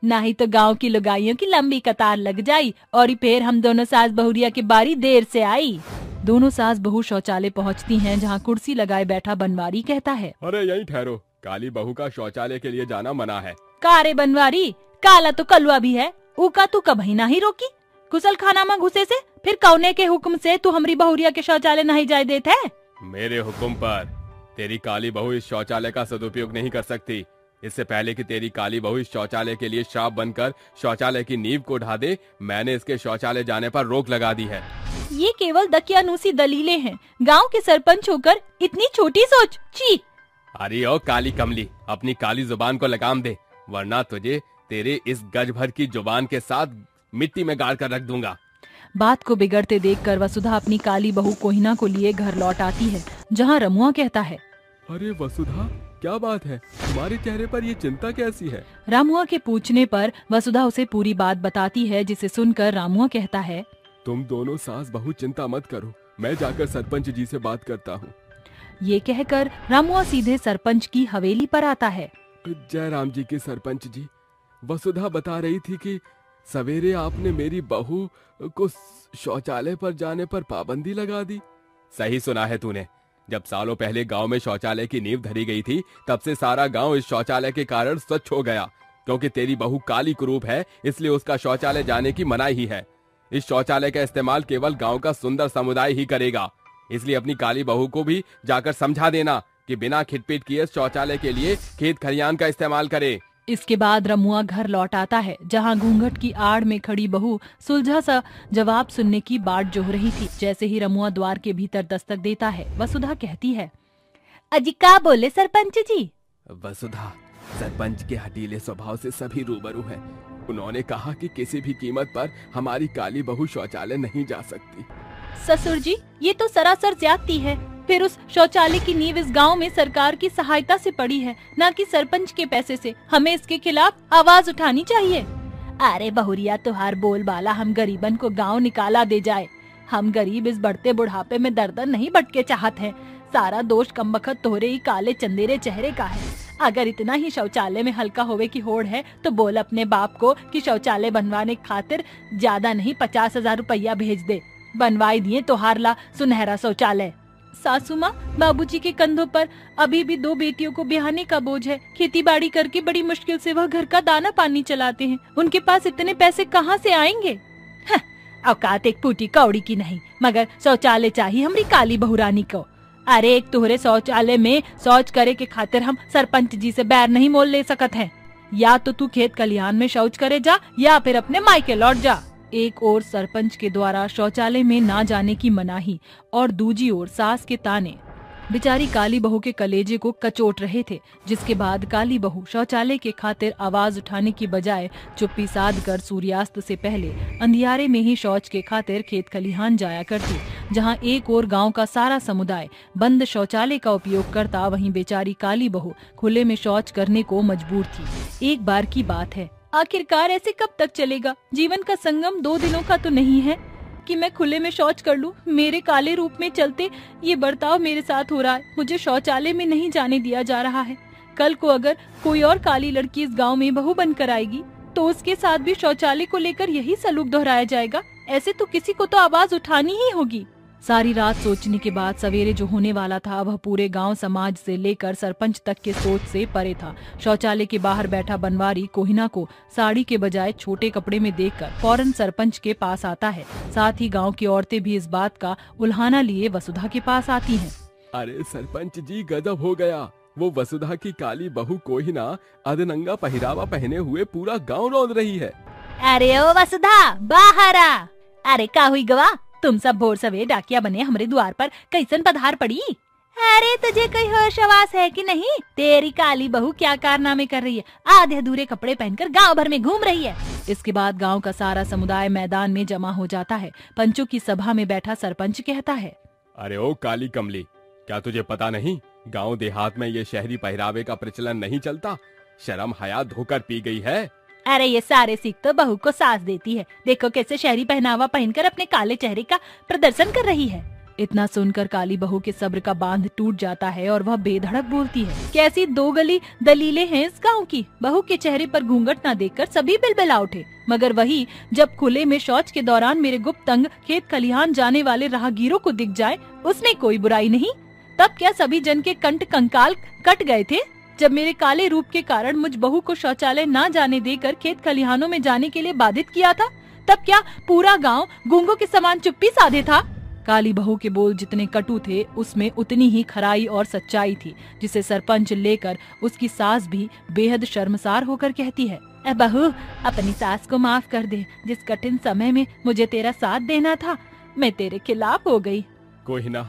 नहीं तो गांव की लुगाइयों की लंबी कतार लग जाई और फिर हम दोनों सास बहुरिया की बारी देर से आई। दोनों सास बहू शौचालय पहुंचती हैं, जहां कुर्सी लगाए बैठा बनवारी कहता है, अरे यहीं ठहरो, काली बहू का शौचालय के लिए जाना मना है। कारे बनवारी, काला तो कलुआ भी है, ऊका तू कभी ना ही रोकी। कुशल खाना में घुसे से फिर कौने के हुक्म से तू हमारी बहुरिया के शौचालय नहीं जाए देते है? मेरे हुक्म पर तेरी काली बहू इस शौचालय का सदुपयोग नहीं कर सकती। इससे पहले कि तेरी काली बहू इस शौचालय के लिए श्राप बनकर शौचालय की नींव को ढा दे, मैंने इसके शौचालय जाने पर रोक लगा दी है। ये केवल दकियानूसी दलीलें हैं। गांव के सरपंच होकर इतनी छोटी सोच, छी। अरे ओ काली कमली, अपनी काली जुबान को लगाम दे, वरना तुझे तेरे इस गज भर की जुबान के साथ मिट्टी में गाड़ कर रख दूंगा। बात को बिगड़ते देखकर वसुधा अपनी काली बहू कोहिना को लिए घर लौट आती है, जहां रमुआ कहता है, अरे वसुधा, क्या बात है, तुम्हारे चेहरे पर ये चिंता कैसी है? रामुआ के पूछने पर वसुधा उसे पूरी बात बताती है, जिसे सुनकर रामुआ कहता है, तुम दोनों सास बहू चिंता मत करो, मैं जाकर सरपंच जी से बात करता हूँ। ये कहकर रामुआ सीधे सरपंच की हवेली पर आता है। जय राम जी के सरपंच जी, वसुधा बता रही थी कि सवेरे आपने मेरी बहू को शौचालय पर जाने पर पाबंदी लगा दी। सही सुना है तूने। जब सालों पहले गांव में शौचालय की नींव धरी गई थी, तब से सारा गांव इस शौचालय के कारण स्वच्छ हो गया। क्योंकि तेरी बहू काली कुरूप है, इसलिए उसका शौचालय जाने की मनाही ही है। इस शौचालय का इस्तेमाल केवल गांव का सुंदर समुदाय ही करेगा। इसलिए अपनी काली बहू को भी जाकर समझा देना कि बिना खिटपीट किए शौचालय के लिए खेत खलियान का इस्तेमाल करे। इसके बाद रमुआ घर लौट आता है, जहां घूंघट की आड़ में खड़ी बहू सुलझा सा जवाब सुनने की बाट जोह रही थी। जैसे ही रमुआ द्वार के भीतर दस्तक देता है, वसुधा कहती है, अजी क्या बोले सरपंच जी? वसुधा, सरपंच के हटीले स्वभाव से सभी रूबरू हैं। उन्होंने कहा कि किसी भी कीमत पर हमारी काली बहू शौचालय नहीं जा सकती। ससुर जी, ये तो सरासर ज्यादती है। फिर उस शौचालय की नींव इस गांव में सरकार की सहायता से पड़ी है, न कि सरपंच के पैसे से। हमें इसके खिलाफ आवाज उठानी चाहिए। अरे बहुरिया, तुहार बोलबाला हम गरीबन को गांव निकाला दे जाए। हम गरीब इस बढ़ते बुढ़ापे में दरदर नहीं भटके चाहत हैं। सारा दोष कमबख्त तोहरे ही काले चंदेरे चेहरे का है। अगर इतना ही शौचालय में हल्का होवे की होड़ है, तो बोल अपने बाप को कि शौचालय बनवाने खातिर ज्यादा नहीं 50,000 रुपया भेज दे। बनवाई दिए तोहारला सुनहरा शौचालय। सासू माँ, बाबूजी के कंधों पर अभी भी 2 बेटियों को ब्याहने का बोझ है। खेती बाड़ी करके बड़ी मुश्किल से वह घर का दाना पानी चलाते हैं। उनके पास इतने पैसे कहाँ से आएंगे? औकात एक फूटी कौड़ी की नहीं, मगर शौचालय चाहिए हमारी काली बहुरानी को। अरे एक तोहरे शौचालय में शौच करे के खातिर हम सरपंच जी से बैर नहीं मोल ले सकत हैं। या तो तू खेत खलिहान में शौच करे जा, या फिर अपने मायके लौट जा। एक ओर सरपंच के द्वारा शौचालय में ना जाने की मनाही और दूजी ओर सास के ताने बेचारी काली बहू के कलेजे को कचोट रहे थे। जिसके बाद काली बहू शौचालय के खातिर आवाज उठाने की बजाय चुप्पी साध कर सूर्यास्त से पहले अंधियारे में ही शौच के खातिर खेत खलिहान जाया करती। जहां एक और गांव का सारा समुदाय बंद शौचालय का उपयोग करता, वहीं बेचारी काली बहू खुले में शौच करने को मजबूर थी। एक बार की बात है, आखिरकार ऐसे कब तक चलेगा? जीवन का संगम 2 दिनों का तो नहीं है कि मैं खुले में शौच कर लूं। मेरे काले रूप में चलते ये बर्ताव मेरे साथ हो रहा है। मुझे शौचालय में नहीं जाने दिया जा रहा है। कल को अगर कोई और काली लड़की इस गांव में बहू बनकर आएगी, तो उसके साथ भी शौचालय को लेकर यही सलूक दोहराया जाएगा। ऐसे तो किसी को तो आवाज उठानी ही होगी। सारी रात सोचने के बाद सवेरे जो होने वाला था, वह पूरे गांव समाज से लेकर सरपंच तक के सोच से परे था। शौचालय के बाहर बैठा बनवारी कोहिना को साड़ी के बजाय छोटे कपड़े में देखकर फौरन सरपंच के पास आता है। साथ ही गांव की औरतें भी इस बात का उल्हाना लिए वसुधा के पास आती हैं। अरे सरपंच जी, गजब हो गया। वो वसुधा की काली बहू कोहिना अधनंगा पहरावा पहने हुए पूरा गाँव रौंद रही है। अरे ओ वसुधा, बाहर आ। अरे का हुई गवा, तुम सब भोर सवेरे डाकिया बने हमारे द्वार पर कैसन पधार पड़ी? अरे तुझे कोई होश हवास है कि नहीं? तेरी काली बहू क्या कारनामे कर रही है? आधे अधूरे कपड़े पहनकर गांव भर में घूम रही है। इसके बाद गांव का सारा समुदाय मैदान में जमा हो जाता है। पंचों की सभा में बैठा सरपंच कहता है, अरे ओ काली कमली, क्या तुझे पता नहीं गांव देहात में ये शहरी पहरावे का प्रचलन नहीं चलता? शर्म हया धोकर पी गई है। अरे ये सारे सीख तो बहू को सास देती है। देखो कैसे शहरी पहनावा पहनकर अपने काले चेहरे का प्रदर्शन कर रही है। इतना सुनकर काली बहू के सब्र का बांध टूट जाता है और वह बेधड़क बोलती है, कैसी दो गली दलीलें हैं इस गाँव की। बहू के चेहरे पर घूंघट न देखकर सभी बिलबिला उठे, मगर वही जब खुले में शौच के दौरान मेरे गुप्त अंग खेत खलिहान जाने वाले राहगीरों को दिख जाए उसमें कोई बुराई नहीं। तब क्या सभी जन के कंठ कंकाल कट गए थे? जब मेरे काले रूप के कारण मुझ बहू को शौचालय न जाने देकर खेत खलिहानों में जाने के लिए बाधित किया था, तब क्या पूरा गांव गूंगों के समान चुप्पी साधे था? काली बहू के बोल जितने कटु थे उसमें उतनी ही खराई और सच्चाई थी, जिसे सरपंच लेकर उसकी सास भी बेहद शर्मसार होकर कहती है, ए बहू, अपनी सास को माफ कर दे। जिस कठिन समय में मुझे तेरा साथ देना था, मैं तेरे खिलाफ हो गई। कोई ना,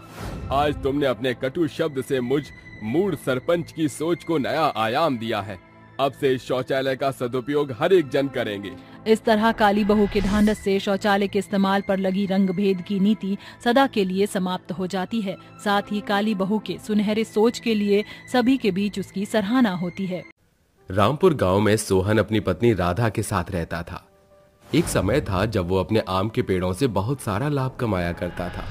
आज तुमने अपने कटु शब्द से मुझ मूढ़ सरपंच की सोच को नया आयाम दिया है। अब से शौचालय का सदुपयोग हर एक जन करेंगे। इस तरह काली बहू के ढांढस से शौचालय के इस्तेमाल पर लगी रंग भेद की नीति सदा के लिए समाप्त हो जाती है। साथ ही काली बहू के सुनहरे सोच के लिए सभी के बीच उसकी सराहना होती है। रामपुर गांव में सोहन अपनी पत्नी राधा के साथ रहता था। एक समय था जब वो अपने आम के पेड़ों से बहुत सारा लाभ कमाया करता था,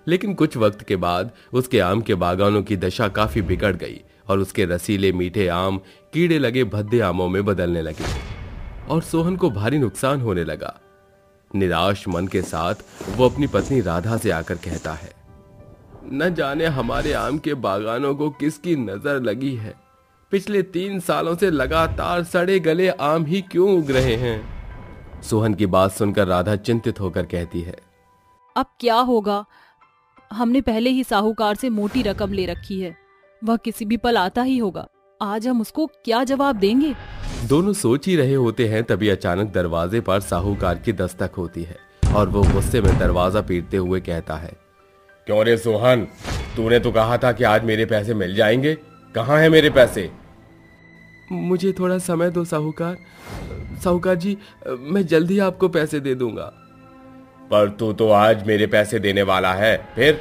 लेकिन कुछ वक्त के बाद उसके आम के बागानों की दशा काफी बिगड़ गई और उसके रसीले मीठे आम कीड़े लगे भद्दे आमों में बदलने लगे और सोहन को भारी नुकसान होने लगा। निराश मन के साथ वो अपनी पत्नी राधा से आकर कहता है, न जाने हमारे आम के बागानों को किसकी नजर लगी है। पिछले 3 सालों से लगातार सड़े गले आम ही क्यों उग रहे हैं। सोहन की बात सुनकर राधा चिंतित होकर कहती है, अब क्या होगा? हमने पहले ही साहूकार से मोटी रकम ले रखी है, वह किसी भी पल आता ही होगा। आज हम उसको क्या जवाब देंगे? दोनों सोच ही रहे होते हैं, तभी अचानक दरवाजे पर साहूकार की दस्तक होती है और वो गुस्से में दरवाजा पीटते हुए कहता है, क्यों रे सोहन, तूने तो कहा था कि आज मेरे पैसे मिल जाएंगे, कहाँ है मेरे पैसे? मुझे थोड़ा समय दो साहूकार। साहूकार जी, मैं जल्दी आपको पैसे दे दूंगा। पर तू तो आज मेरे पैसे देने वाला है। फिर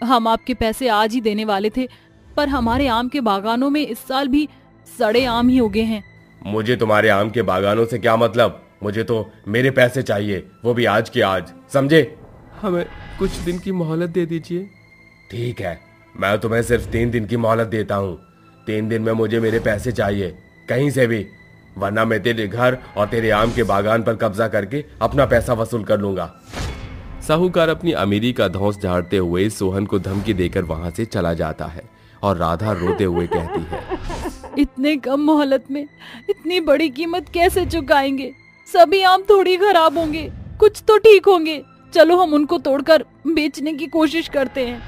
हम आपके पैसे आज ही देने वाले थे, पर हमारे आम के बागानों में इस साल भी सड़े आम ही उगे हैं। मुझे तुम्हारे आम के बागानों से क्या मतलब? मुझे तो मेरे पैसे चाहिए, वो भी आज के आज, समझे? हमें कुछ दिन की मोहलत दे दीजिए। ठीक है, मैं तुम्हें सिर्फ 3 दिन की मोहलत देता हूँ। 3 दिन में मुझे मेरे पैसे चाहिए, कहीं से भी, वरना मैं तेरे घर और तेरे आम के बागान पर कब्जा करके अपना पैसा वसूल कर लूंगा। साहूकार अपनी अमीरी का धौंस झाड़ते हुए सोहन को धमकी देकर वहां से चला जाता है और राधा रोते हुए कहती है, इतने कम मोहलत में इतनी बड़ी कीमत कैसे चुकाएंगे? सभी आम थोड़ी खराब होंगे, कुछ तो ठीक होंगे। चलो हम उनको तोड़कर बेचने की कोशिश करते हैं।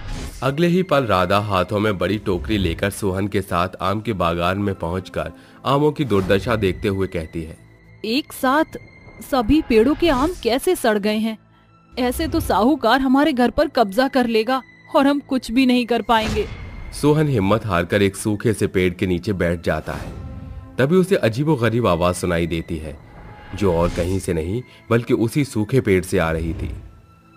अगले ही पल राधा हाथों में बड़ी टोकरी लेकर सोहन के साथ आम के बागान में पहुंचकर आमों की दुर्दशा देखते हुए कहती है, एक साथ सभी पेड़ों के आम कैसे सड़ गए हैं? ऐसे तो साहूकार हमारे घर पर कब्जा कर लेगा और हम कुछ भी नहीं कर पाएंगे। सोहन हिम्मत हारकर एक सूखे से पेड़ के नीचे बैठ जाता है। तभी उसे अजीबोगरीब आवाज सुनाई देती है, जो और कहीं से नहीं बल्कि उसी सूखे पेड़ से आ रही थी।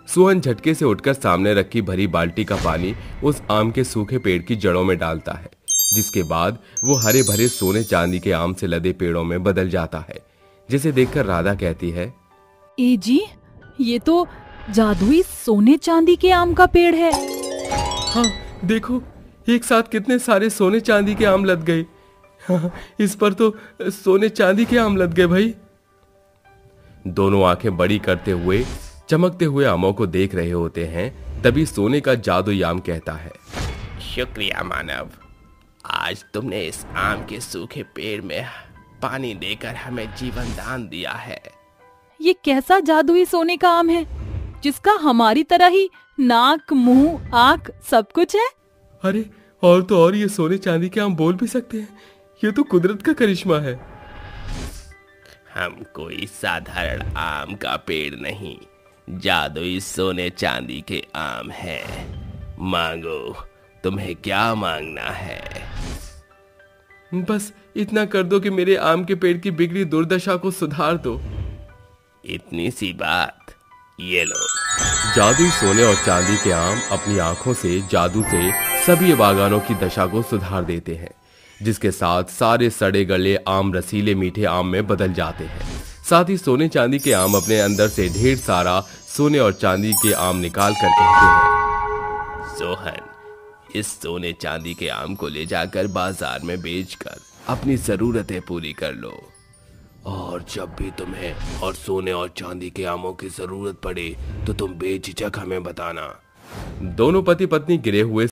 सोहन झटके से उठकर सामने रखी भरी बाल्टी का पानी उस आम के सूखे पेड़ की जड़ों में डालता है, जिसके बाद वो हरे भरे सोने चांदी के आम से लदे पेड़ों में बदल जाता है, जिसे देखकर राधा कहती है, ए जी, ये तो जादुई सोने चांदी के आम का पेड़ है। हाँ देखो, एक साथ कितने सारे सोने चांदी के आम लद गए। हाँ, इस पर तो सोने चांदी के आम लद गए भाई। दोनों आंखें बड़ी करते हुए चमकते हुए आमों को देख रहे होते हैं। तभी सोने का जादुई आम कहता है, शुक्रिया मानव, आज तुमने इस आम के सूखे पेड़ में पानी देकर हमें जीवन दान दिया है। ये कैसा जादुई सोने का आम है जिसका हमारी तरह ही नाक, मुंह, आंख सब कुछ है? अरे और तो और, ये सोने चांदी के आम बोल भी सकते हैं। ये तो कुदरत का करिश्मा है। हम कोई साधारण आम का पेड़ नहीं, जादुई सोने चांदी के आम है। मांगो, तुम्हें क्या मांगना है? बस इतना कर दो कि मेरे आम के पेड़ की बिगड़ी दुर्दशा को सुधार दो। इतनी सी बात, ये लो। जादुई सोने और चांदी के आम अपनी आंखों से जादू से सभी बागानों की दशा को सुधार देते हैं, जिसके साथ सारे सड़े गले आम रसीले मीठे आम में बदल जाते हैं। साथ ही सोने चांदी के आम अपने अंदर से ढेर सारा सोने और चांदी के आम निकाल कर कहते हैं, सोहन, इस सोने चांदी के आम को ले जाकर बाजार में बेचकर अपनी जरूरतें पूरी कर लो, और जब भी तुम्हें और सोने और चांदी के आमों की जरूरत पड़े तो तुम बेझिझक हमें बताना। दोनों पति पत्नी गिरे हुए